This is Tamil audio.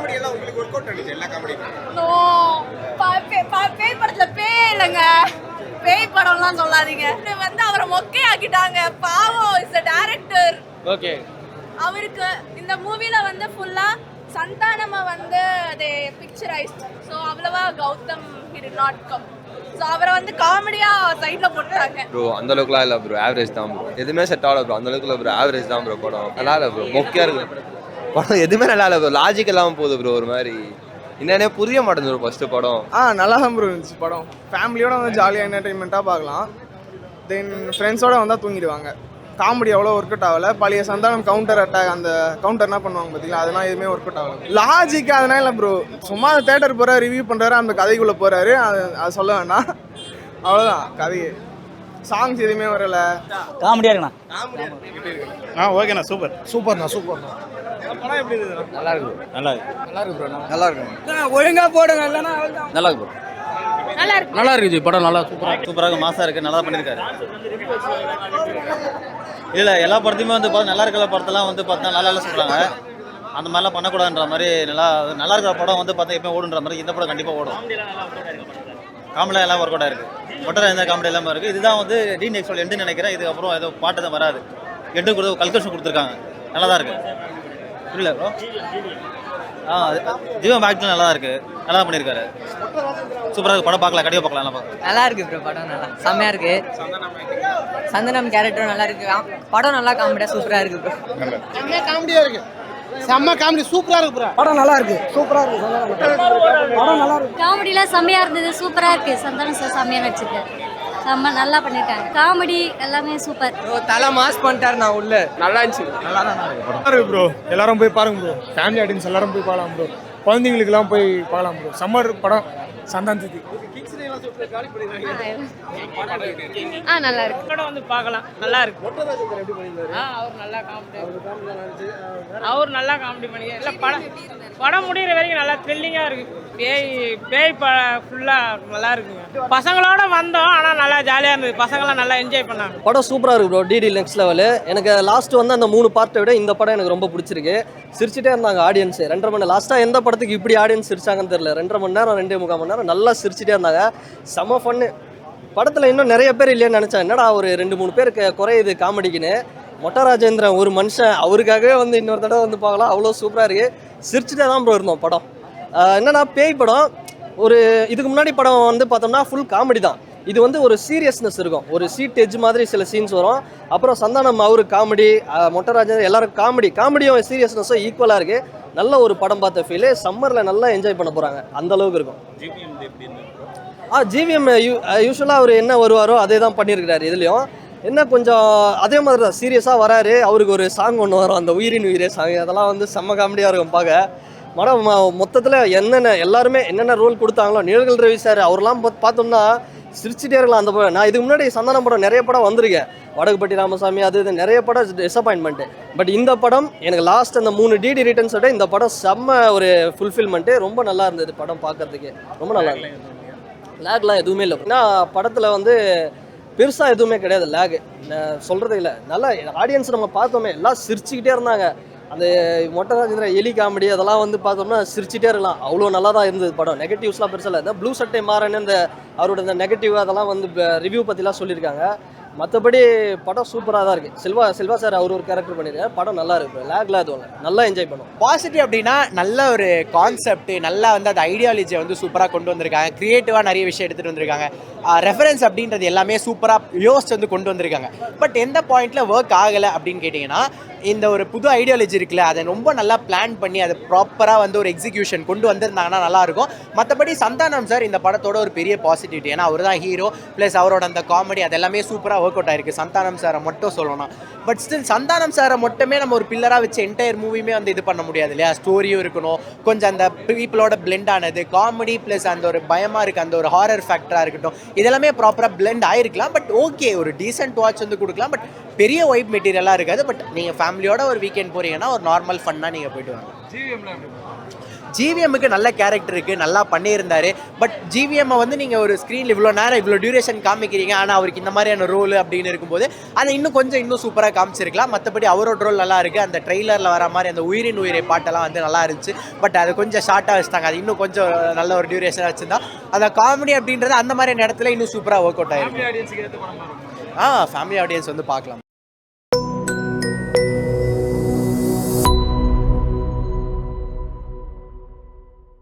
காமெடி எல்லாம் உங்களுக்கு ஒர்க் அவுட் ஆனிச்சு எல்லா காமெடியும்? நோ, பேய் படத்துல பேய் இல்லைங்க, பேய் படம்லாம் சொல்லாதீங்க. இது வந்து அவரை மொக்கை ஆக்கிட்டாங்க, பாவம். Is a director. ஓகே, அவருக்கு இந்த மூவில வந்து ஃபுல்லா சந்தானமா வந்து அது பிக்சரைஸ்ட். ஸோ அவ்வளவா Gautham he did not come. So அவரை வந்து காமெடியா சைட்ல போட்டாங்க. ப்ரோ அந்த அளவுக்குலாம் இல்லை ப்ரோ, ஆவரேஜ் தான் ப்ரோ. எதுவுமே செட் ஆகல ப்ரோ, அந்த அளவுக்குல ப்ரோ, ஆவரேஜ் தான் ப்ரோ. படம் நல்லா இல்லை ப்ரோ, மொக்கையா இருக்கு படம். எதுவுமே நல்லா இல்லை ப்ரோ, லாஜிக் இல்லாமல் போகுது ப்ரோ. ஒரு மாதிரி என்னன்னே புரிய மாட்டேங்குது ப்ரோ ஃபர்ஸ்ட் படம். நல்லா தான் ப்ரோ இருந்துச்சு படம். ஃபேமிலியோட வந்து ஜாலியாக என்டர்டைன்மெண்ட்டாக பார்க்கலாம். தென் ஃப்ரெண்ட்ஸோட வந்தால் தூங்கிடுவாங்க. காமெடி அவ்வளோ ஒர்க் அவுட் ஆகலை. பழைய சந்தானம் கவுண்டர் அட்டாக், அந்த கவுண்டர் என்ன பண்ணுவாங்க பார்த்தீங்களா, அதெல்லாம் எதுவுமே ஒர்க் அவுட் ஆகலை. லாஜிக் அதனால இல்லை ப்ரோ, சும்மா தேட்டர் போகிறாரு, ரிவ்யூ பண்ணுறாரு, அந்த கதைக்குள்ளே போகிறாரு, அது சொல்ல வேண்டாம். அவ்வளோதான் கதையே. சாங்ஸ் எதுவுமே வரல. காமெடியா இருக்குண்ணா. ஓகேண்ணா, சூப்பர் சூப்பர்ண்ணா, சூப்பர்ண்ணா. படம் எப்படி இருக்குது? நல்லா இருக்கு ப்ரோ, நல்லா இருக்கு, நல்லா இருக்கு ப்ரோ, நல்லா இருக்கு. ஒழுங்காக போடுங்க இல்லைன்னா நல்லா இருக்கு ப்ரோ. நல்லா இருக்கு, நல்லா இருக்குது படம். நல்லா சூப்பராக மாசா இருக்கு, நல்லா பண்ணியிருக்காரு. இல்லை எல்லா படத்தையுமே வந்து பார்த்தா நல்லா இருக்கிற படத்தெல்லாம் வந்து பார்த்தா நல்லா இல்லை சொல்கிறாங்க. அந்த மாதிரிலாம் பண்ணக்கூடாதுன்ற மாதிரி நல்லா இருக்கிற படம் வந்து பார்த்தா எப்போ ஓடுன்ற மாதிரி இந்த படம் கண்டிப்பாக ஓடும். காமெடியாக எல்லாம் ஒர்க் அவுட் ஆயிருக்கு. ஒட்டரை எந்த காமெடி எல்லாமே இருக்குது. இதுதான் வந்து நெக்ஸ்ட் எண்டுன்னு நினைக்கிறேன். இதுக்கப்புறம் ஏதோ பாட்டு தான் வராது. எண்டு கொடுத்து கல்கஷன் கொடுத்துருக்காங்க, நல்லா தான் இருக்குது. புரியல ப்ரோ. ஜீவன் ஆக்டிங் நல்லா தான் இருக்குது, நல்லா பண்ணியிருக்காரு. சூப்பராக இருக்குது படம். பார்க்கலாம், கண்டிப்பாக பார்க்கலாம். நல்லா இருக்கு ப்ரோ, படம் நல்லா செம்மையா இருக்கு. சந்தனம் கேரக்டரும் நல்லா இருக்கு. படம் நல்லா காமெடியா சூப்பரா இருக்கு ப்ரோ. செம்ம காமெடியா இருக்கு, செம்ம காமெடி சூப்பரா இருக்கு ப்ரோ. படம் நல்லா இருக்கு, சூப்பரா இருக்கு. படம் நல்லா இருக்கு, காமெடிலாம் செம்மையா இருந்தது, சூப்பரா இருக்கு. சந்தானம் சார் செம்மையா நடிச்சிருக்காரு, செம்ம நல்லா பண்ணிருக்காங்க. காமெடி எல்லாமே சூப்பர். தலை மாஸ் பண்ணிட்டாரு. நான் உள்ள நல்லா இருந்துச்சு, நல்லா இருக்கு ப்ரோ. எல்லாரும் போய் பாருங்க ப்ரோ, ஃபேமிலி ஆடியன்ஸ் எல்லாரும் போய் பார்க்கலாம் ப்ரோ. குழந்தைங்களுக்குலாம் போய் பார்க்கலாம் ப்ரோ. சம்மர் படம், சந்தானத்துக்கு. நல்லா இருக்கு. படம் வந்து பார்க்கலாம், நல்லா இருக்கு. அவர் நல்லா காமெடி பண்ணி இல்லை. படம் முடிகிற வரைக்கும் நல்லா த்ரில்லிங்காக இருக்குது. பேய் ஃபுல்லாக நல்லா இருக்குங்க. பசங்களோட வந்தோம், ஆனால் நல்லா ஜாலியாக இருந்தது. பசங்களாம் நல்லா என்ஜாய் பண்ணாங்க. படம் சூப்பராக இருக்கு ப்ரோ. DD next level. எனக்கு லாஸ்ட் வந்து அந்த 3 பார்ட்டை விட இந்த படம் எனக்கு ரொம்ப பிடிச்சிருக்கு. சிரிச்சுட்டே இருந்தாங்க ஆடியன்ஸ். 2.5 மணி நேரம் லாஸ்ட்டாக எந்த படத்துக்கு இப்படி ஆடியன்ஸ் சிரிச்சாங்கன்னு தெரியல. 2.5 மணி நேரம் 2.25 மணி நேரம் நல்லா சிரிச்சுட்டே இருந்தாங்க. செம ஃபன்னு. படத்தில் இன்னும் நிறைய பேர் இல்லைன்னு நினச்சேன். என்னடா ஒரு 2-3 பேருக்கு குறையுது காமெடிக்குன்னு. மொட்டை ராஜேந்திரன் ஒரு மனுஷன், அவருக்காகவே வந்து இன்னொரு தடவை வந்து பார்க்கலாம். அவ்வளோ சூப்பராக இருக்குது. சிரிச்சுட்டே தான் ப்ரோ இருந்தோம் படம். என்னன்னா பேய் படம். ஒரு இதுக்கு முன்னாடி படம் வந்து பார்த்தோம்னா ஃபுல் காமெடி தான். இது வந்து ஒரு சீரியஸ்னஸ் இருக்கும், ஒரு சீட் எஜ் மாதிரி சில சீன்ஸ் வரும். அப்புறம் சந்தானம் அவரு காமெடி, மொட்டை ராஜேந்திரன் எல்லாரும் காமெடியும் சீரியஸ்னஸும் ஈக்குவலாக இருக்குது. நல்ல ஒரு படம் பார்த்த ஃபீலு. சம்மரில் நல்லா என்ஜாய் பண்ண போகிறாங்க, அந்த அளவுக்கு இருக்கும். ஜிவிஎம் யூஸ்வலாக அவர் என்ன வருவாரோ அதே தான் பண்ணியிருக்கிறாரு. இதுலேயும் என்ன கொஞ்சம் அதே மாதிரி தான் சீரியஸாக வராரு. அவருக்கு ஒரு சாங் ஒன்று வரும், அந்த உயிரின் உயிரே சாங். அதெல்லாம் வந்து செம்ம காமெடியாக இருக்கும் பார்க்க. படம் மொத்தத்தில் எல்லாருமே என்னென்ன ரோல் கொடுத்தாங்களோ, நிழல்கள் ரவி சார் அவரெல்லாம் பார்த்தோம்னா சிரிச்சுட்டே இருக்கலாம். அந்த படம் நான் இதுக்கு முன்னாடி சந்தானம் படம் நிறைய படம் வந்திருக்கேன், வடகுப்பட்டி ராமசாமி அது இது நிறைய படம் டிசப்பாயின்மெண்ட்டு. பட் இந்த படம் எனக்கு லாஸ்ட் அந்த 3 டிடி ரிட்டர்ன்ஸோட இந்த படம் செம்ம ஒரு ஃபுல்ஃபில்மெண்ட்டு. ரொம்ப நல்லா இருந்தது படம் பார்க்கறதுக்கு, ரொம்ப நல்லா இருந்தது. லேக்லாம் எதுவுமே இல்லை. ஏன்னா படத்தில் வந்து பெருசாக எதுவுமே கிடையாது, லேகு சொல்கிறது இல்லை. நல்லா ஆடியன்ஸ் நம்ம பார்த்தோமே எல்லாம் சிரிச்சுக்கிட்டே இருந்தாங்க. அந்த மொட்டை ராஜேந்திரன் எலி காமெடி அதெல்லாம் வந்து பார்த்தோம்னா சிரிச்சுட்டே இருக்கலாம், அவ்வளோ நல்லா தான் இருந்தது படம். நெகட்டிவ்ஸ்லாம் பெருசாக இல்லை. ப்ளூ சட்டை மாறன்னு இந்த அவரோட இந்த நெகட்டிவ் அதெல்லாம் வந்து ரிவ்யூ பற்றிலாம் சொல்லியிருக்காங்க. மற்றபடி படம் சூப்பராக தான் இருக்குது. செல்வா சார் அவர் ஒரு கேரக்டர் பண்ணியிருக்காரு. படம் நல்லா இருக்குது, லேக்லாம் எதுவும் இல்லை, நல்லா என்ஜாய் பண்ணுவோம். பாசிட்டிவ் அப்படின்னா நல்ல ஒரு கான்செப்ட், நல்லா வந்து அந்த ஐடியாலஜியை வந்து சூப்பராக கொண்டு வந்திருக்காங்க. க்ரியேட்டிவாக நிறைய விஷயம் எடுத்துகிட்டு வந்திருக்காங்க. ரெஃபரன்ஸ் அப்படின்றது எல்லாமே சூப்பராக யோசிச்சு வந்து கொண்டு வந்திருக்காங்க. பட் எந்த பாயிண்டில் ஒர்க் ஆகலை அப்படின்னு கேட்டிங்கன்னா, இந்த ஒரு புது ஐடியாலஜி இருக்குல்ல, அதை ரொம்ப நல்லா பிளான் பண்ணி அதை ப்ராப்பராக வந்து ஒரு எக்ஸிக்யூஷன் கொண்டு வந்திருந்தாங்கன்னா நல்லாயிருக்கும். மற்றபடி சந்தானம் சார் இந்த படத்தோட ஒரு பெரிய பாசிட்டிவிட்டி. ஏன்னா அவர் தான் ஹீரோ, ப்ளஸ் அவரோட அந்த காமெடி அது எல்லாமே சூப்பராக ஒர்க் அவுட் ஆயிருக்கு. சந்தானம் சாரை மட்டும் சொல்லணும். பட் ஸ்டில் சந்தானம் சாரை மட்டுமே நம்ம ஒரு பில்லராக வச்சு என்டையர் மூவியுமே வந்து இது பண்ண முடியாது இல்லையா. ஸ்டோரியும் இருக்கணும், கொஞ்சம் அந்த பீப்புளோட பிளெண்ட் ஆனது, காமெடி ப்ளஸ் அந்த ஒரு பயமாக இருக்குது, அந்த ஒரு ஹாரர் ஃபேக்டராக இருக்கட்டும், இதெல்லாமே ப்ராப்பராக பிளெண்ட் ஆகிருக்கலாம். பட் ஓகே, ஒரு டீசென்ட் வாட்ச் வந்து கொடுக்கலாம். பட் பெரிய வைப் மெட்டீரியலாக இருக்காது. பட் நீங்கள் ஃபேமிலியோட ஒரு வீக்கெண்ட் போகிறீங்கன்னா ஒரு நார்மல் ஃபன்னாக நீங்கள் போய்ட்டு வாங்க. ஜிவிஎம்முக்கு நல்ல கேரக்டர் இருக்குது, நல்லா பண்ணியிருந்தாரு. பட் ஜிவிஎம்மை வந்து நீங்கள் ஒரு ஸ்க்ரீனில் இவ்வளோ நேரம் இவ்வளோ டியூரேஷன் காமிக்கிறீங்க, ஆனால் அவருக்கு இந்த மாதிரியான ரோல் அப்படின்னு இருக்கும்போது அதை இன்னும் சூப்பராக காமிச்சிருக்கலாம். மற்றபடி அவரோட ரோல் நல்லா இருக்குது. அந்த ட்ரெய்லரில் வர மாதிரி அந்த உயிரின் உயிரை பாட்டெல்லாம் வந்து நல்லா இருந்துச்சு. பட் அது கொஞ்சம் ஷார்ட்டாக வச்சுட்டாங்க. அது இன்னும் கொஞ்சம் நல்ல ஒரு டியூரேஷனாக வச்சுருந்தா அந்த காமெடி அப்படின்றது அந்த மாதிரியான இடத்துல இன்னும் சூப்பராக ஒர்க் அவுட் ஆகிருக்கு. ஃபேமிலி ஆடியன்ஸ் வந்து பார்க்கலாம்.